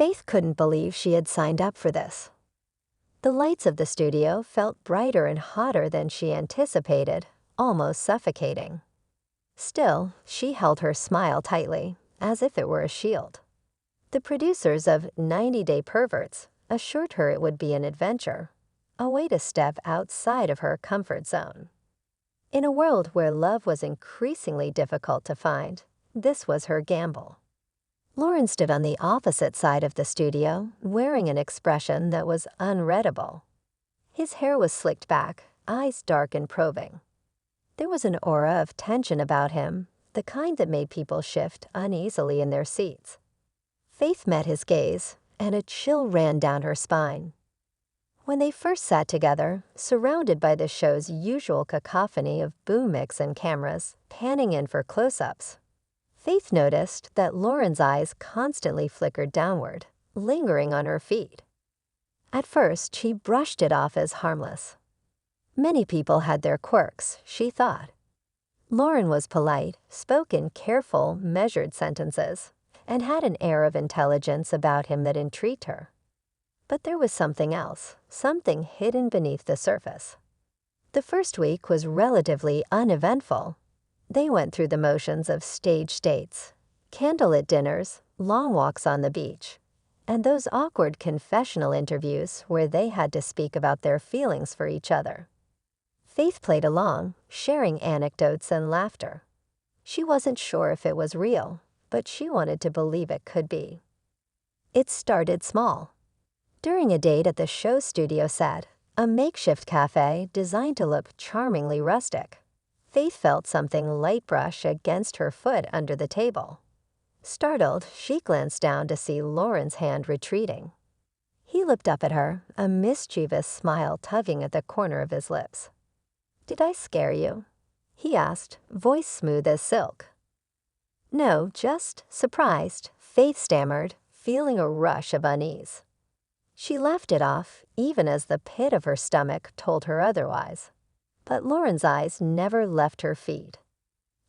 Faith couldn't believe she had signed up for this. The lights of the studio felt brighter and hotter than she anticipated, almost suffocating. Still, she held her smile tightly, as if it were a shield. The producers of 90 Day Perverts assured her it would be an adventure, a way to step outside of her comfort zone. In a world where love was increasingly difficult to find, this was her gamble. Loren stood on the opposite side of the studio, wearing an expression that was unreadable. His hair was slicked back, eyes dark and probing. There was an aura of tension about him, the kind that made people shift uneasily in their seats. Faith met his gaze, and a chill ran down her spine. When they first sat together, surrounded by the show's usual cacophony of boom mix and cameras panning in for close-ups, Faith noticed that Loren's eyes constantly flickered downward, lingering on her feet. At first, she brushed it off as harmless. Many people had their quirks, she thought. Loren was polite, spoke in careful, measured sentences, and had an air of intelligence about him that intrigued her. But there was something else, something hidden beneath the surface. The first week was relatively uneventful. They went through the motions of stage dates, candlelit dinners, long walks on the beach, and those awkward confessional interviews where they had to speak about their feelings for each other. Faith played along, sharing anecdotes and laughter. She wasn't sure if it was real, but she wanted to believe it could be. It started small. During a date at the show studio set, a makeshift cafe designed to look charmingly rustic, Faith felt something light brush against her foot under the table. Startled, she glanced down to see Loren's hand retreating. He looked up at her, a mischievous smile tugging at the corner of his lips. "Did I scare you?" he asked, voice smooth as silk. "No, just surprised," Faith stammered, feeling a rush of unease. She laughed it off, even as the pit of her stomach told her otherwise. But Loren's eyes never left her feet.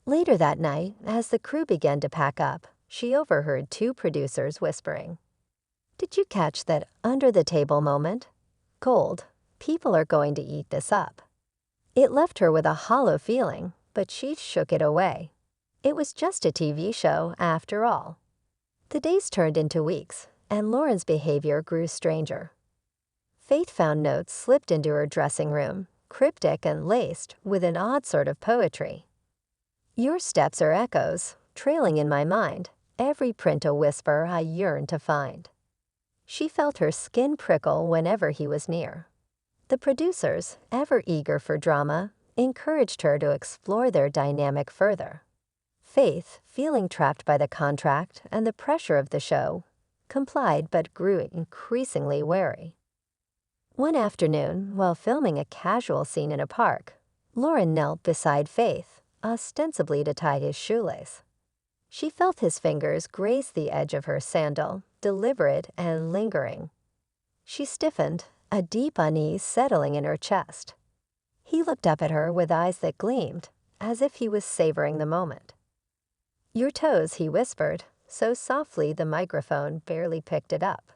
Later that night, as the crew began to pack up, she overheard two producers whispering, "Did you catch that under-the-table moment? Gold, people are going to eat this up." It left her with a hollow feeling, but she shook it away. It was just a TV show, after all. The days turned into weeks, and Loren's behavior grew stranger. Faith found notes slipped into her dressing room, cryptic and laced with an odd sort of poetry. "Your steps are echoes, trailing in my mind, every print a whisper I yearn to find." She felt her skin prickle whenever he was near. The producers, ever eager for drama, encouraged her to explore their dynamic further. Faith, feeling trapped by the contract and the pressure of the show, complied but grew increasingly wary. One afternoon, while filming a casual scene in a park, Loren knelt beside Faith, ostensibly to tie his shoelace. She felt his fingers graze the edge of her sandal, deliberate and lingering. She stiffened, a deep unease settling in her chest. He looked up at her with eyes that gleamed, as if he was savoring the moment. "Your toes," he whispered, so softly the microphone barely picked it up.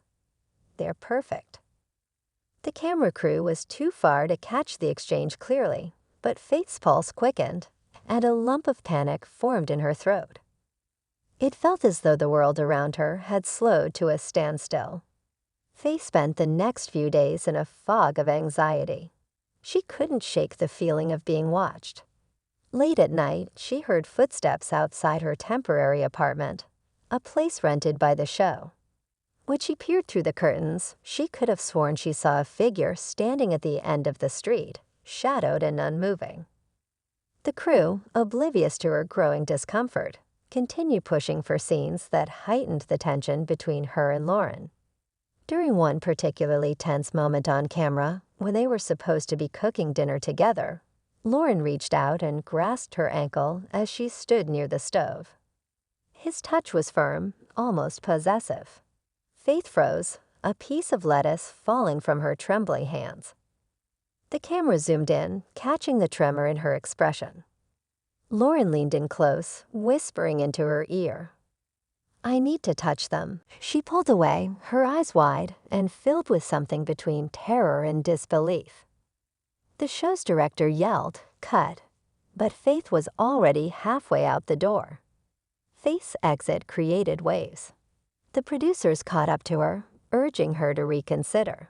"They're perfect." The camera crew was too far to catch the exchange clearly, but Faith's pulse quickened, and a lump of panic formed in her throat. It felt as though the world around her had slowed to a standstill. Faith spent the next few days in a fog of anxiety. She couldn't shake the feeling of being watched. Late at night, she heard footsteps outside her temporary apartment, a place rented by the show. When she peered through the curtains, she could have sworn she saw a figure standing at the end of the street, shadowed and unmoving. The crew, oblivious to her growing discomfort, continued pushing for scenes that heightened the tension between her and Loren. During one particularly tense moment on camera, when they were supposed to be cooking dinner together, Loren reached out and grasped her ankle as she stood near the stove. His touch was firm, almost possessive. Faith froze, a piece of lettuce falling from her trembling hands. The camera zoomed in, catching the tremor in her expression. Loren leaned in close, whispering into her ear, I need to touch them." She pulled away, her eyes wide and filled with something between terror and disbelief. The show's director yelled, "Cut," but Faith was already halfway out the door. Faith's exit created waves. The producers caught up to her, urging her to reconsider.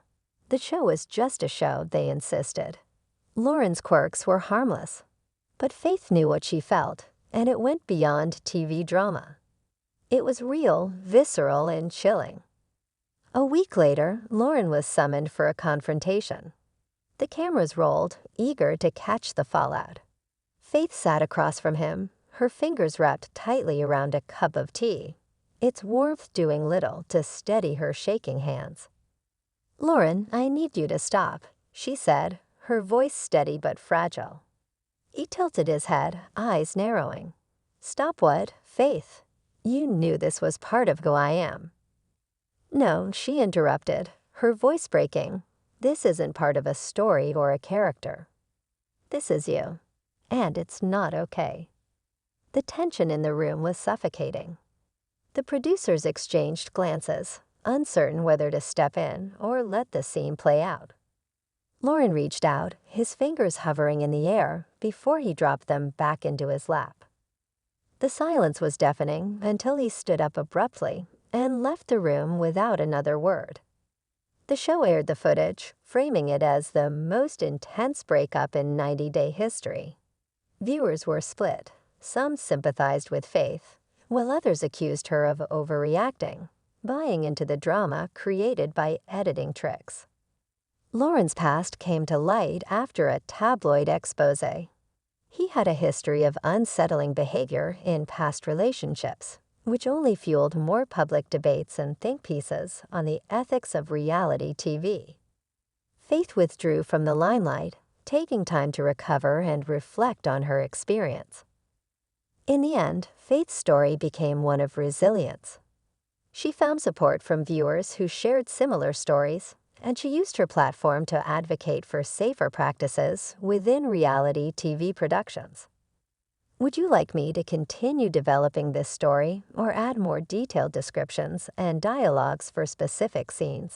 The show was just a show, they insisted. Loren's quirks were harmless. But Faith knew what she felt, and it went beyond TV drama. It was real, visceral, and chilling. A week later, Loren was summoned for a confrontation. The cameras rolled, eager to catch the fallout. Faith sat across from him, her fingers wrapped tightly around a cup of tea, its warmth doing little to steady her shaking hands. "Loren, I need you to stop," she said, her voice steady but fragile. He tilted his head, eyes narrowing. "Stop what, Faith? You knew this was part of who I am." "No," she interrupted, her voice breaking. "This isn't part of a story or a character. This is you, and it's not okay." The tension in the room was suffocating. The producers exchanged glances, uncertain whether to step in or let the scene play out. Loren reached out, his fingers hovering in the air before he dropped them back into his lap. The silence was deafening until he stood up abruptly and left the room without another word. The show aired the footage, framing it as the most intense breakup in 90-day history. Viewers were split. Some sympathized with Faith, while others accused her of overreacting, buying into the drama created by editing tricks. Loren's past came to light after a tabloid expose. He had a history of unsettling behavior in past relationships, which only fueled more public debates and think pieces on the ethics of reality TV. Faith withdrew from the limelight, taking time to recover and reflect on her experience. In the end, Faith's story became one of resilience. She found support from viewers who shared similar stories, and she used her platform to advocate for safer practices within reality TV productions. Would you like me to continue developing this story or add more detailed descriptions and dialogues for specific scenes?